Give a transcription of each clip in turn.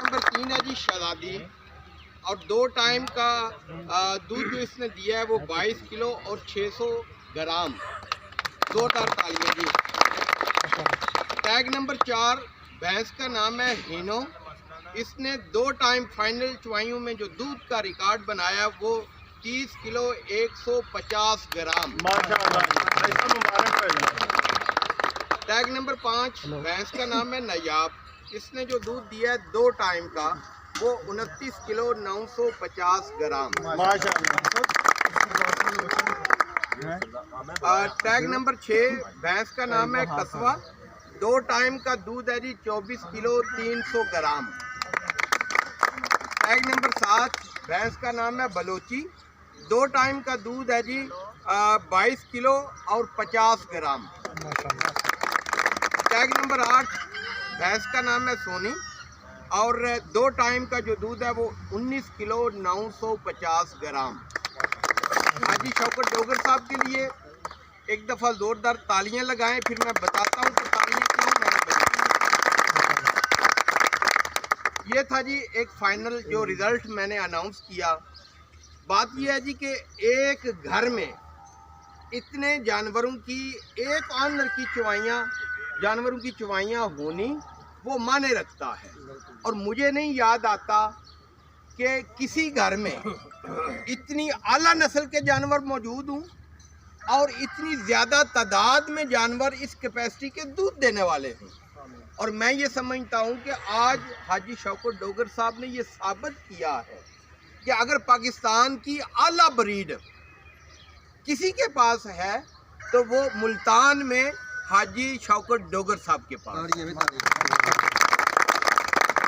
Number 3 ہے جی شہزادی، اور 2 ٹائم کا دودھ جو اس نے دیا ہے وہ 22 کلو اور 600 گرام، 2 تالیاں جی۔ ٹیگ نمبر 4 بھینس کا نام ہے ہینو، اس نے 2 ٹائم فائنل چوائیوں میں جو دودھ کا ریکارڈ بنایا وہ 30 کلو 150 گرام۔ ٹیگ نمبر 5 بھینس کا نام ہے نیاب، اس نے جو دودھ دیا ہے 2 ٹائم کا وہ 29 کلو 950 گرام۔ ٹیگ نمبر 6 بھینس کا نام ہے قصوہ، 2 ٹائم کا دودھ ہے جی 24 کلو 300 گرام۔ ٹیگ نمبر 7 بھینس کا نام ہے بلوچی، 2 ٹائم کا دودھ ہے جی 22 کلو اور 50 گرام۔ ٹیگ نمبر 8 بھینس کا نام ہے سونی، اور 2 ٹائم کا جو دودھ ہے وہ 19 کلو 950 گرام۔ حاجی شوکت ڈوگر صاحب کے لیے ایک دفعہ زوردار تالیاں لگائیں، پھر میں بتاتا ہوں کہ تالیاں کیوں میں نے بجائیں۔ یہ تھا جی ایک فائنل جو ریزلٹ میں نے اناؤنس کیا۔ بات یہ ہے جی کہ ایک گھر میں اتنے جانوروں کی ایک آنر کی جانوروں کی چوائیاں ہونی وہ معنی رکھتا ہے، اور مجھے نہیں یاد آتا کہ کسی گھر میں اتنی اعلیٰ نسل کے جانور موجود ہوں اور اتنی زیادہ تعداد میں جانور اس کیپیسٹی کے دودھ دینے والے ہوں۔ اور میں یہ سمجھتا ہوں کہ آج حاجی شوکت ڈوگر صاحب نے یہ ثابت کیا ہے کہ اگر پاکستان کی اعلیٰ بریڈ کسی کے پاس ہے تو وہ ملتان میں حاجی شوکت ڈوگر صاحب کے پاس۔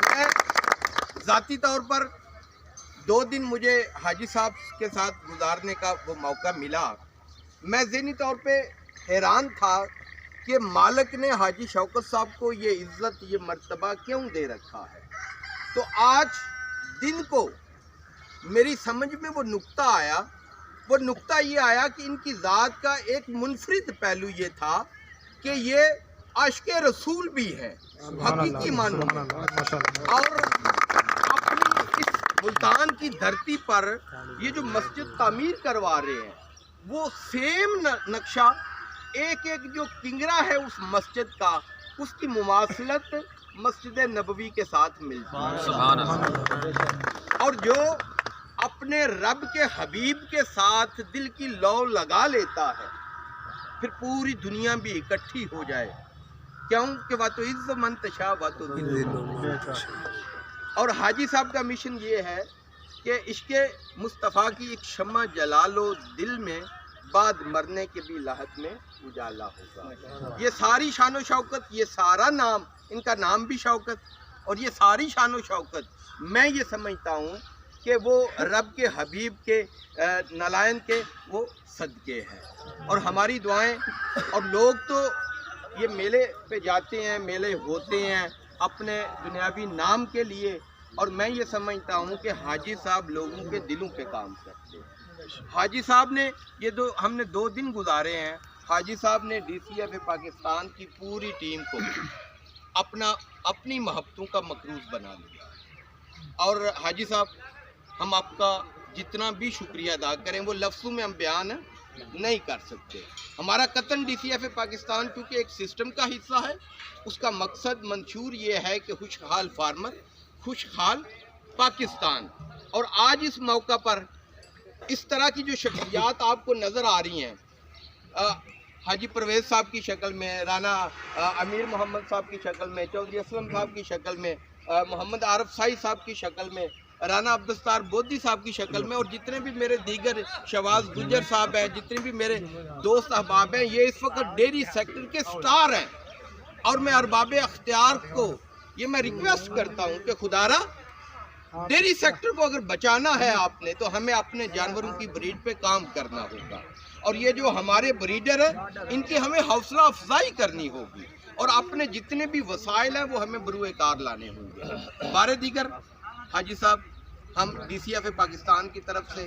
میں ذاتی طور پر 2 دن مجھے حاجی صاحب کے ساتھ گزارنے کا وہ موقع ملا، میں ذہنی طور پہ حیران تھا کہ مالک نے حاجی شوکت صاحب کو یہ عزت یہ مرتبہ کیوں دے رکھا ہے۔ تو آج دن کو میری سمجھ میں وہ نقطہ آیا، وہ نقطہ یہ آیا کہ ان کی ذات کا ایک منفرد پہلو یہ تھا کہ یہ عاشق رسول بھی ہے حقیقی معنوں میں، اور اپنی اس ملتان کی دھرتی پر یہ جو مسجد تعمیر کروا رہے ہیں وہ سیم نقشہ ایک جو کنگرا ہے اس مسجد کا، اس کی مماثلت مسجد نبوی کے ساتھ ملتی ہے، اور جو اپنے رب کے حبیب کے ساتھ دل کی لو لگا لیتا ہے پھر پوری دنیا بھی اکٹھی ہو جائے، کیوں کہ وَتُ عِزُّ مَن تَشَاءُ وَتُذِلُّ مَن تَشَاءُ۔ اور حاجی صاحب کا مشن یہ ہے کہ عشق مصطفیٰ کی ایک شمع جلا لو دل میں، بعد مرنے کے بھی لحظ میں اجالا ہوگا۔ یہ ساری شان و شوکت، یہ سارا نام، ان کا نام بھی شوکت، اور یہ ساری شان و شوکت میں یہ سمجھتا ہوں کہ وہ رب کے حبیب کے نالائن کے وہ صدقے ہیں۔ اور ہماری دعائیں، اور لوگ تو یہ میلے پہ جاتے ہیں، میلے ہوتے ہیں اپنے دنیاوی نام کے لیے، اور میں یہ سمجھتا ہوں کہ حاجی صاحب لوگوں کے دلوں پہ کام کرتے ہیں۔ حاجی صاحب نے ہم نے 2 دن گزارے ہیں، حاجی صاحب نے DCF پاکستان کی پوری ٹیم کو اپنی محبتوں کا مقروض بنا لیا، اور حاجی صاحب ہم آپ کا جتنا بھی شکریہ ادا کریں وہ لفظوں میں ہم بیان نہیں کر سکتے۔ ہمارا قطن DCF پاکستان کیونکہ ایک سسٹم کا حصہ ہے، اس کا مقصد منشور یہ ہے کہ خوشحال فارمر، خوشحال پاکستان۔ اور آج اس موقع پر اس طرح کی جو شخصیات آپ کو نظر آ رہی ہیں، حاجی پرویز صاحب کی شکل میں، رانا امیر محمد صاحب کی شکل میں، چودھری اسلم صاحب کی شکل میں، محمد عارف سائی صاحب کی شکل میں، رانا عبدالستار بودھی صاحب کی شکل میں، اور جتنے بھی میرے دیگر شواز گجر صاحب ہیں، جتنے بھی میرے دوست احباب ہیں، یہ اس وقت ڈیری سیکٹر کے سٹار ہیں۔ اور میں ارباب اختیار کو یہ میں ریکویسٹ کرتا ہوں کہ خدارا ڈیری سیکٹر کو اگر بچانا ہے آپ نے تو ہمیں اپنے جانوروں کی بریڈ پہ کام کرنا ہوگا، اور یہ جو ہمارے بریڈر ہیں ان کی ہمیں حوصلہ افزائی کرنی ہوگی، اور اپنے جتنے بھی وسائل ہیں وہ ہمیں بروئے کار لانے ہوں گے۔ بارے دیگر حاجی صاحب، ہم DCF پاکستان کی طرف سے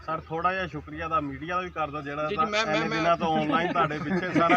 ਸਰ ਥੋੜਾ ਜਿਹਾ ਸ਼ੁਕਰੀਆ ਦਾ ਮੀਡੀਆ ਦਾ ਵੀ ਕਰਦਾ ਜਿਹੜਾ ਜੀ, ਮੈਂ ਦਿਨਾਂ ਤੋਂ ਆਨਲਾਈਨ ਤੁਹਾਡੇ ਪਿੱਛੇ ਸਾਰਾ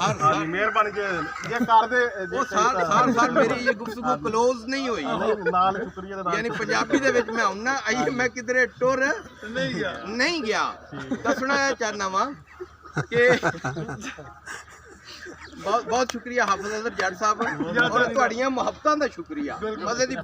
ਹਾਂਜੀ ਮਿਹਰਬਾਨੀ ਜੇ ਕਰਦੇ ਉਹ ਸਰ ਮੇਰੀ ਇਹ ਗੁਫ਼ਤਗੂ ਕਲੋਜ਼ ਨਹੀਂ ਹੋਈ। ਨਾਲ ਸ਼ੁਕਰੀਆ ਦਾ ਯਾਨੀ ਪੰਜਾਬੀ ਦੇ ਵਿੱਚ ਮੈਂ ਆਉਣਾ ਆਈ ਮੈਂ ਕਿਧਰੇ ਟੁਰ ਨਹੀਂ ਗਿਆ ਦੱਸਣਾ ਇਹ ਚਾਹਨਾ ਵਾਂ ਕਿ ਬਹੁਤ ਬਹੁਤ ਸ਼ੁਕਰੀਆ ਹਾਫਿਜ਼ ਅਜ਼ਹਰ ਜੱਟ ਸਾਹਿਬ ਔਰ ਤੁਹਾਡੀਆਂ ਮੁਹੱਬਤਾਂ ਦਾ ਸ਼ੁਕਰੀਆ। ਮਜ਼ੇ ਦੀ